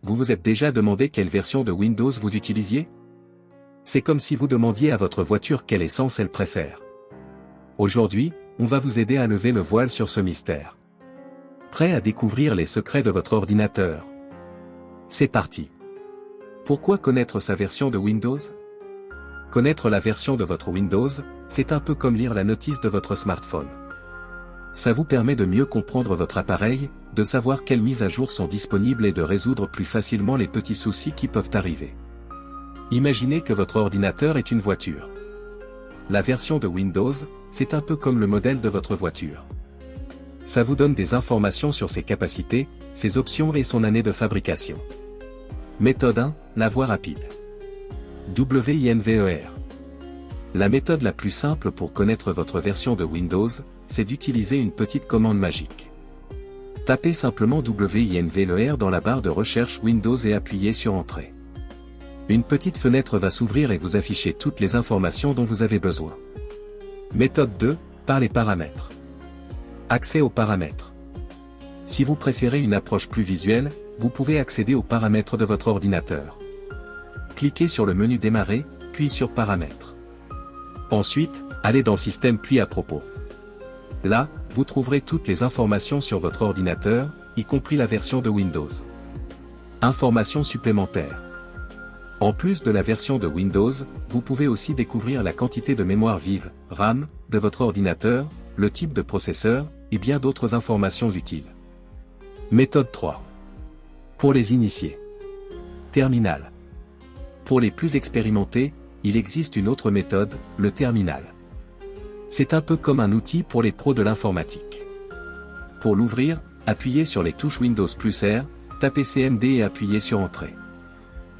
Vous vous êtes déjà demandé quelle version de Windows vous utilisiez? C'est comme si vous demandiez à votre voiture quelle essence elle préfère. Aujourd'hui, on va vous aider à lever le voile sur ce mystère. Prêt à découvrir les secrets de votre ordinateur? C'est parti. Pourquoi connaître sa version de Windows? Connaître la version de votre Windows, c'est un peu comme lire la notice de votre smartphone. Ça vous permet de mieux comprendre votre appareil, de savoir quelles mises à jour sont disponibles et de résoudre plus facilement les petits soucis qui peuvent arriver. Imaginez que votre ordinateur est une voiture. La version de Windows, c'est un peu comme le modèle de votre voiture. Ça vous donne des informations sur ses capacités, ses options et son année de fabrication. Méthode 1, la voie rapide. WINVER. La méthode la plus simple pour connaître votre version de Windows, c'est d'utiliser une petite commande magique. Tapez simplement WINVER dans la barre de recherche Windows et appuyez sur Entrée. Une petite fenêtre va s'ouvrir et vous afficher toutes les informations dont vous avez besoin. Méthode 2, par les paramètres. Accès aux paramètres. Si vous préférez une approche plus visuelle, vous pouvez accéder aux paramètres de votre ordinateur. Cliquez sur le menu Démarrer, puis sur Paramètres. Ensuite, allez dans Système puis à propos. Là, vous trouverez toutes les informations sur votre ordinateur, y compris la version de Windows. Informations supplémentaires. En plus de la version de Windows, vous pouvez aussi découvrir la quantité de mémoire vive, RAM, de votre ordinateur, le type de processeur, et bien d'autres informations utiles. Méthode 3. Pour les initiés. Terminal. Pour les plus expérimentés, il existe une autre méthode, le terminal. C'est un peu comme un outil pour les pros de l'informatique. Pour l'ouvrir, appuyez sur les touches Windows plus R, tapez CMD et appuyez sur Entrée.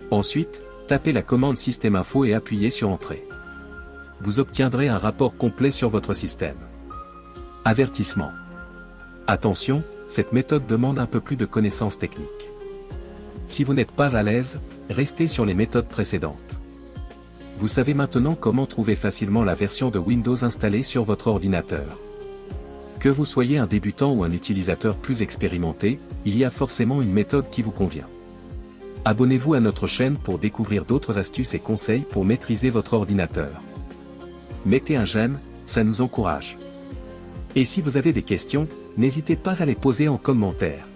Ensuite, tapez la commande Système Info et appuyez sur Entrée. Vous obtiendrez un rapport complet sur votre système. Avertissement. Attention, cette méthode demande un peu plus de connaissances techniques. Si vous n'êtes pas à l'aise, restez sur les méthodes précédentes. Vous savez maintenant comment trouver facilement la version de Windows installée sur votre ordinateur. Que vous soyez un débutant ou un utilisateur plus expérimenté, il y a forcément une méthode qui vous convient. Abonnez-vous à notre chaîne pour découvrir d'autres astuces et conseils pour maîtriser votre ordinateur. Mettez un j'aime, ça nous encourage. Et si vous avez des questions, n'hésitez pas à les poser en commentaire.